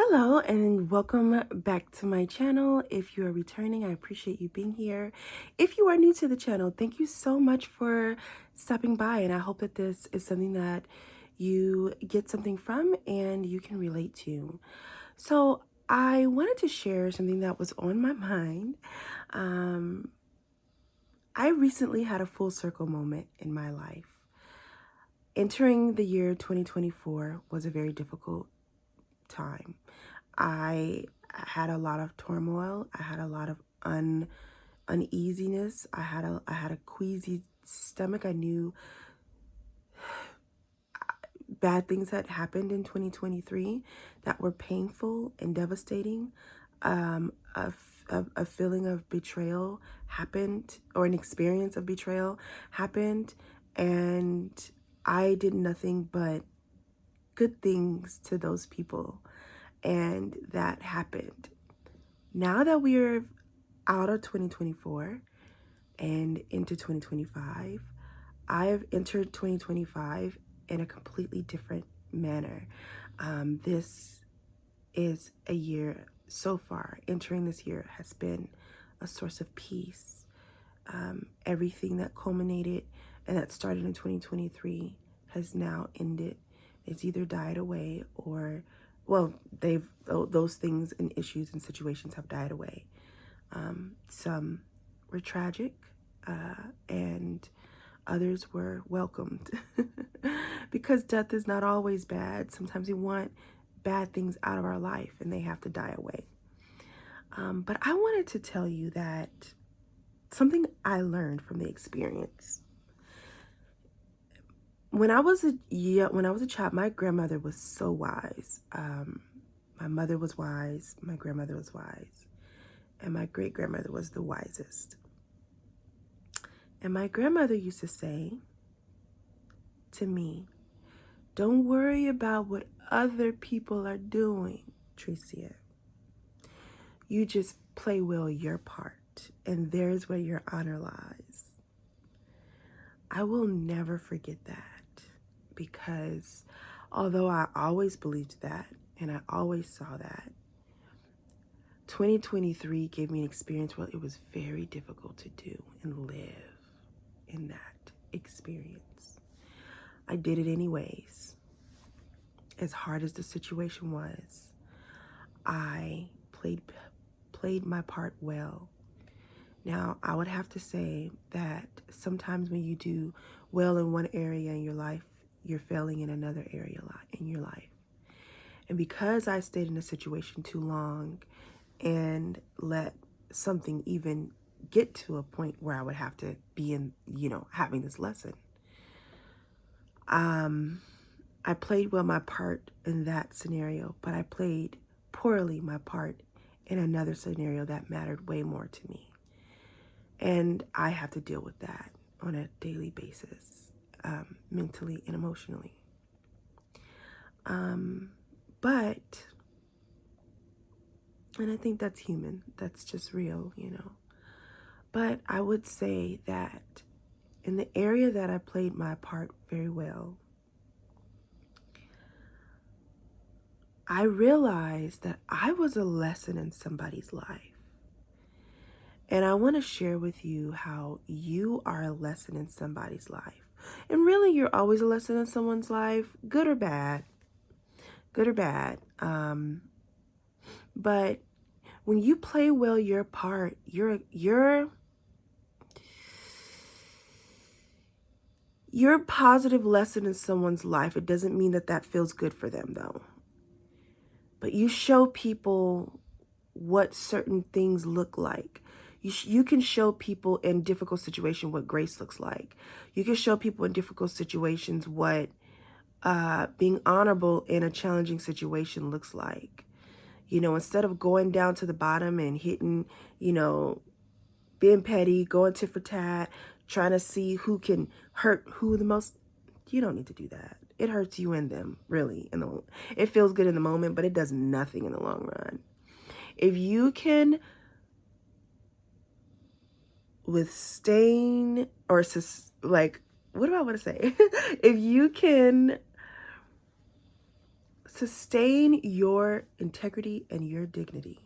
Hello and welcome back to my channel. If you are returning, I appreciate you being here. If you are new to the channel, thank you so much for stopping by, and I hope that this is something that you get something from and you can relate to. So I wanted to share something that was on my mind. Um, I recently had a full circle moment in my life. Entering the year 2024 was a very difficult time. I had a lot of turmoil. I had a lot of uneasiness. I had a queasy stomach. I knew bad things had happened in 2023 that were painful and devastating. A feeling of betrayal happened, or an experience of betrayal happened, and I did nothing but good things to those people, and that happened. Now that we're out of 2024 and into 2025, I have entered 2025 in a completely different manner. This is a year so far. Entering this year has been a source of peace. Everything that culminated and that started in 2023 has now ended. It's either died away or, well, those things and issues and situations have died away. Some were tragic, and others were welcomed because death is not always bad. Sometimes we want bad things out of our life and they have to die away. But I wanted to tell you that something I learned from the experience. When I was a child, my grandmother was so wise. My mother was wise, my grandmother was wise, and my great grandmother was the wisest. And my grandmother used to say to me, "Don't worry about what other people are doing, Tricia. You just play well your part, and there's where your honor lies." I will never forget that, because although I always believed that and I always saw that, 2023 gave me an experience where it was very difficult to do and live in that experience. I did it anyways. As hard as the situation was, I played my part well. Now, I would have to say that sometimes when you do well in one area in your life, you're failing in another area in your life. And because I stayed in a situation too long and let something even get to a point where I would have to be in, having this lesson, I played well my part in that scenario, but I played poorly my part in another scenario that mattered way more to me. And I have to deal with that on a daily basis, mentally and emotionally. But, and I think that's human, that's just real. But I would say that in the area that I played my part very well, I realized that I was a lesson in somebody's life. And I want to share with you how you are a lesson in somebody's life. And really, you're always a lesson in someone's life, good or bad. Good or bad. But when you play well your part, you're a positive lesson in someone's life. It doesn't mean that that feels good for them, though. But you show people what certain things look like. You can show people in difficult situations what grace looks like. You can show people in difficult situations what being honorable in a challenging situation looks like. Instead of going down to the bottom and hitting, being petty, going tit for tat, trying to see who can hurt who the most, you don't need to do that. It hurts you and them, really. It feels good in the moment, but it does nothing in the long run. If you can withstand what do I want to say? If you can sustain your integrity and your dignity,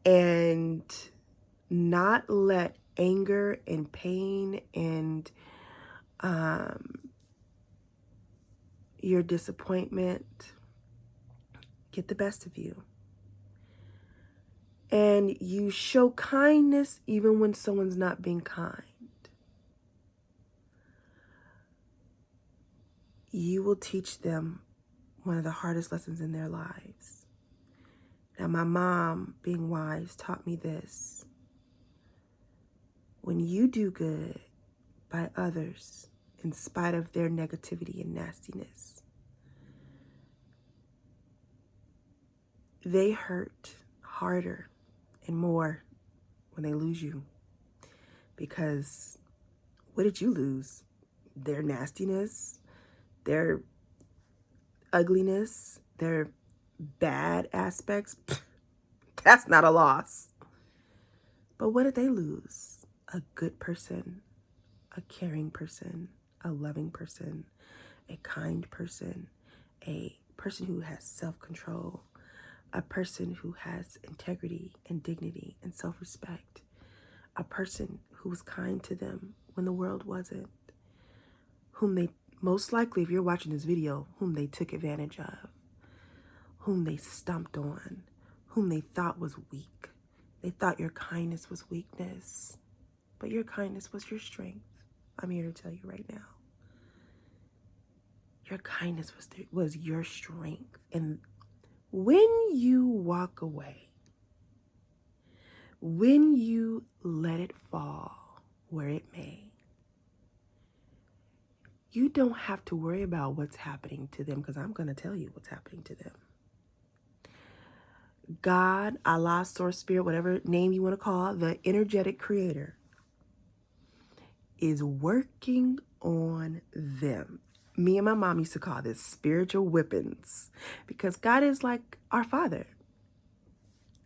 and not let anger and pain and your disappointment get the best of you. And you show kindness even when someone's not being kind. You will teach them one of the hardest lessons in their lives. Now, my mom, being wise, taught me this. When you do good by others, in spite of their negativity and nastiness, they hurt harder and more when they lose you. Because what did you lose? Their nastiness, their ugliness, their bad aspects. That's not a loss. But what did they lose? A good person, a caring person, a loving person, a kind person, a person who has self-control, a person who has integrity and dignity and self-respect, a person who was kind to them when the world wasn't, whom they, most likely, if you're watching this video, whom they took advantage of, whom they stomped on, whom they thought was weak. They thought your kindness was weakness, but your kindness was your strength. I'm here to tell you right now. Your kindness was your strength. And when you walk away, when you let it fall where it may, you don't have to worry about what's happening to them, because I'm going to tell you what's happening to them. God, Allah, Source, Spirit, whatever name you want to call it, the energetic creator, is working on them. Me and my mom used to call this spiritual whippings, because God is like our Father.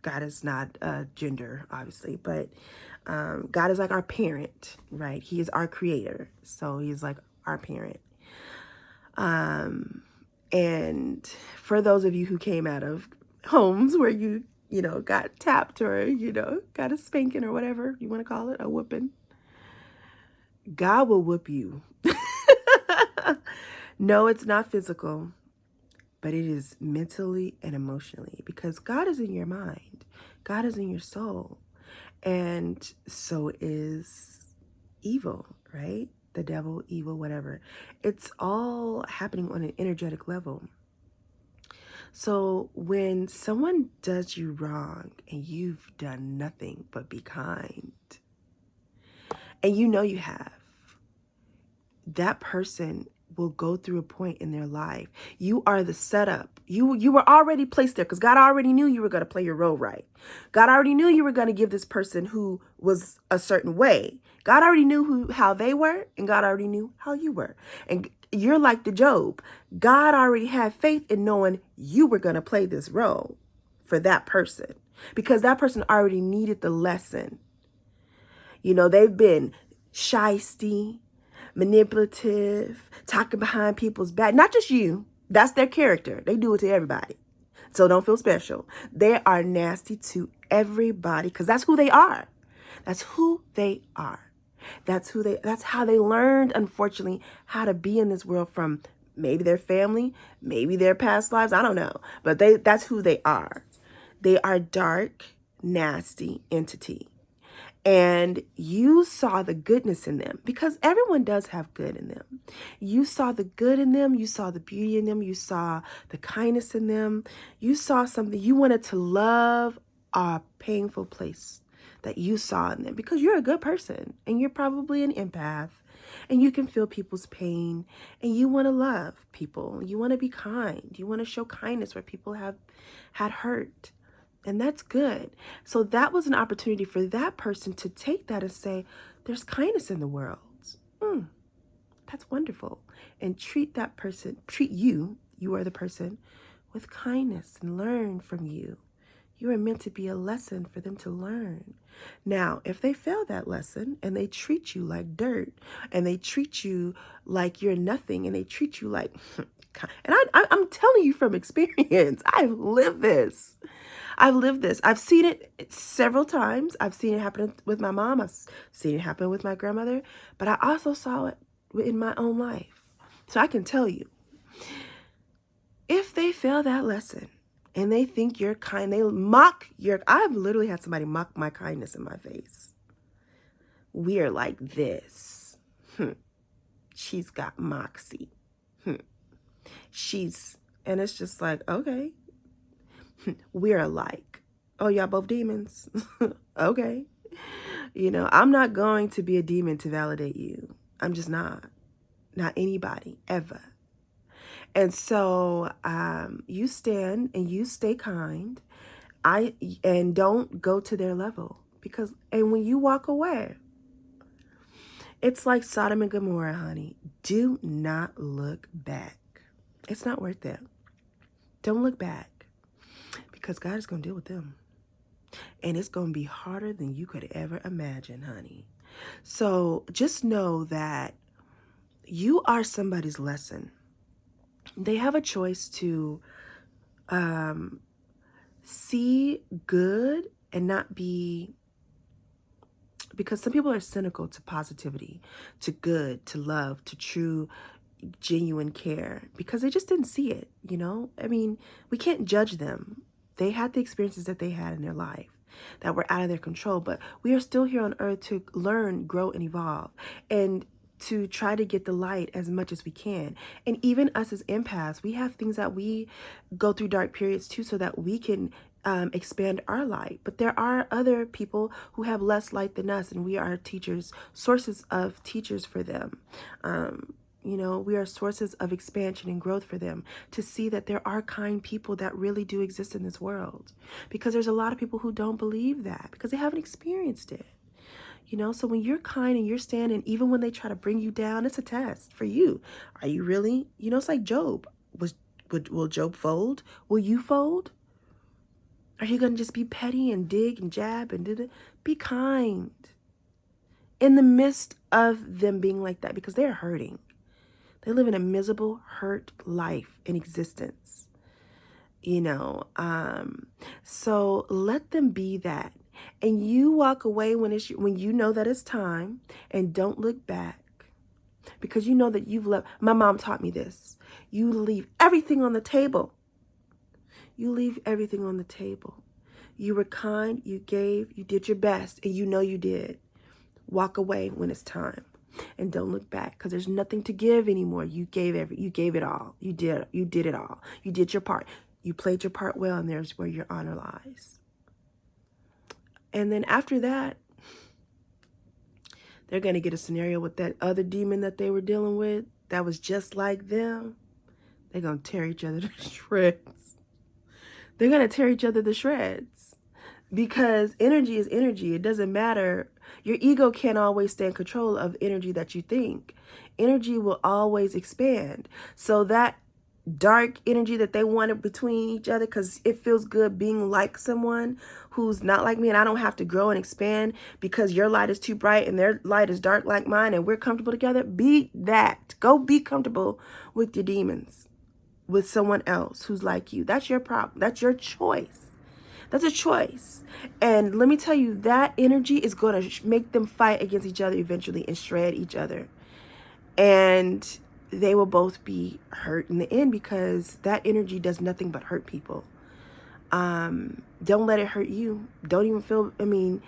God is not gender, obviously, but God is like our parent, right? He is our creator, so he's like our parent. And for those of you who came out of homes where you got tapped, or, got a spanking, or whatever you want to call it, a whooping, God will whoop you. No, it's not physical, but it is mentally and emotionally, because God is in your mind. God is in your soul. And so is evil, right? The devil, evil, whatever. It's all happening on an energetic level. So when someone does you wrong and you've done nothing but be kind, and you have, that person will go through a point in their life. You are the setup. You were already placed there, because God already knew you were going to play your role right. God already knew you were going to give this person who was a certain way. God already knew how they were, and God already knew how you were. And you're like the Job. God already had faith in knowing you were going to play this role for that person, because that person already needed the lesson. They've been shysty, manipulative, talking behind people's back. Not just you. That's their character. They do it to everybody. So don't feel special. They are nasty to everybody, because that's who they are. That's who they are. That's how they learned, unfortunately, how to be in this world, from maybe their family, maybe their past lives. I don't know. But that's who they are. They are dark, nasty entity. And you saw the goodness in them, because everyone does have good in them. You saw the good in them. You saw the beauty in them. You saw the kindness in them. You saw something. You wanted to love a painful place that you saw in them, because you're a good person, and you're probably an empath, and you can feel people's pain, and you want to love people. You want to be kind. You want to show kindness where people have had hurt. And that's good. So that was an opportunity for that person to take that and say, there's kindness in the world. That's wonderful. And treat you are the person, with kindness, and learn from you. You are meant to be a lesson for them to learn. Now, if they fail that lesson, and they treat you like dirt, and they treat you like you're nothing, and they treat you like, And I'm telling you from experience. I've lived this. I've lived this. I've seen it several times. I've seen it happen with my mom. I've seen it happen with my grandmother. But I also saw it in my own life. So I can tell you, if they fail that lesson and they think you're kind, they mock your, I've literally had somebody mock my kindness in my face. We are like this. She's got moxie. And it's just like, okay, we're alike. Oh, y'all both demons. Okay. I'm not going to be a demon to validate you. I'm just not anybody ever. And so you stand and you stay kind. And don't go to their level, and when you walk away, it's like Sodom and Gomorrah, honey. Do not look back. It's not worth it. Don't look back, because God is going to deal with them. And it's going to be harder than you could ever imagine, honey. So just know that you are somebody's lesson. They have a choice to see good and not be, because some people are cynical to positivity, to good, to love, to true, genuine care, because they just didn't see it, I mean, we can't judge them. They had the experiences that they had in their life that were out of their control, but we are still here on earth to learn, grow, and evolve, and to try to get the light as much as we can. And even us as empaths, we have things that we go through dark periods too, so that we can expand our light. But there are other people who have less light than us, and we are teachers, sources of teachers for them. We are sources of expansion and growth for them, to see that there are kind people that really do exist in this world. Because there's a lot of people who don't believe that because they haven't experienced it. So when you're kind and you're standing, even when they try to bring you down, it's a test for you. Are you really? It's like Job. Will Job fold? Will you fold? Are you going to just be petty and dig and jab and be kind in the midst of them being like that, because they're hurting. They live in a miserable, hurt life in existence. So let them be that. And you walk away when you know that it's time, and don't look back, because you know that you've left. My mom taught me this. You leave everything on the table. You leave everything on the table. You were kind, you gave, you did your best, and you know you did. Walk away when it's time, and don't look back, because there's nothing to give anymore. You gave it all. You did it all. You did your part. You played your part well, and there's where your honor lies. And then after that, they're going to get a scenario with that other demon that they were dealing with that was just like them. They're going to tear each other to shreds. They're going to tear each other to shreds, because energy is energy. It doesn't matter. Your ego can't always stay in control of energy that you think. Energy will always expand. So that dark energy that they wanted between each other, because it feels good being like someone who's not like me, and I don't have to grow and expand because your light is too bright and their light is dark like mine, and we're comfortable together. Be that. Go be comfortable with your demons, with someone else who's like you. That's your problem. That's your choice. That's a choice. And let me tell you, that energy is going to make them fight against each other eventually and shred each other. And they will both be hurt in the end, because that energy does nothing but hurt people. Don't let it hurt you. Don't even feel, and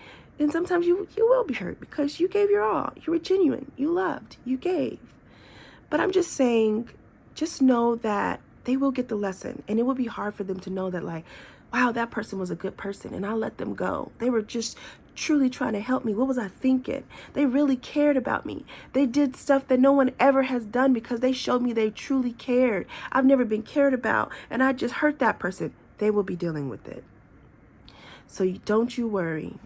sometimes you will be hurt because you gave your all. You were genuine. You loved. You gave. But I'm just saying, just know that they will get the lesson, and it will be hard for them to know that, like, wow, that person was a good person and I let them go. They were just truly trying to help me. What was I thinking? They really cared about me. They did stuff that no one ever has done because they showed me they truly cared. I've never been cared about, and I just hurt that person. They will be dealing with it. So don't you worry.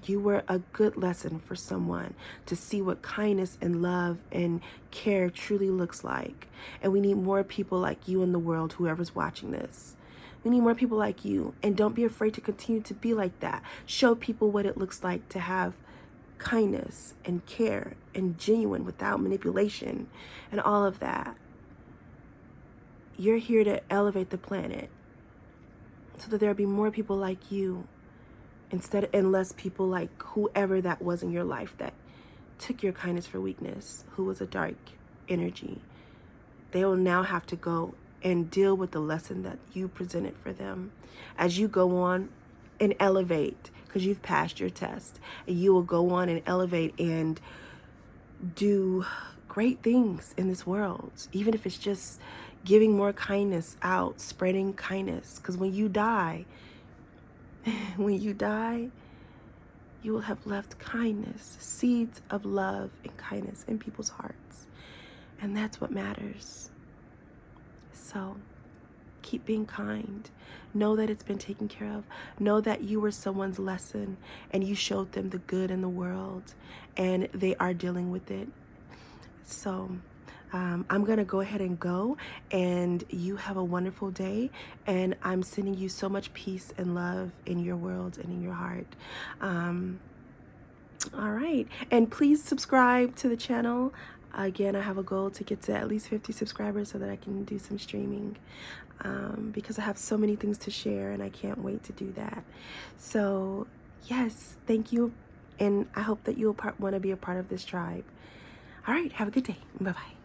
You were a good lesson for someone to see what kindness and love and care truly looks like. And we need more people like you in the world, whoever's watching this. We need more people like you. And don't be afraid to continue to be like that. Show people what it looks like to have kindness and care and genuine without manipulation and all of that. you're here to elevate the planet so that there'll be more people like you and less people like whoever that was in your life that took your kindness for weakness, who was a dark energy. They will now have to go and deal with the lesson that you presented for them as you go on and elevate, because you've passed your test, and you will go on and elevate and do great things in this world, even if it's just giving more kindness out, spreading kindness. Because when you die, when you die, you will have left kindness, seeds of love and kindness in people's hearts. And that's what matters. So keep being kind. Know that it's been taken care of. Know that you were someone's lesson and you showed them the good in the world and they are dealing with it. So I'm going to go ahead and go, and you have a wonderful day. And I'm sending you so much peace and love in your world and in your heart. All right. And please subscribe to the channel. Again, I have a goal to get to at least 50 subscribers so that I can do some streaming, because I have so many things to share and I can't wait to do that. So yes, thank you. And I hope that you'll want to be a part of this tribe. All right. Have a good day. Bye-bye.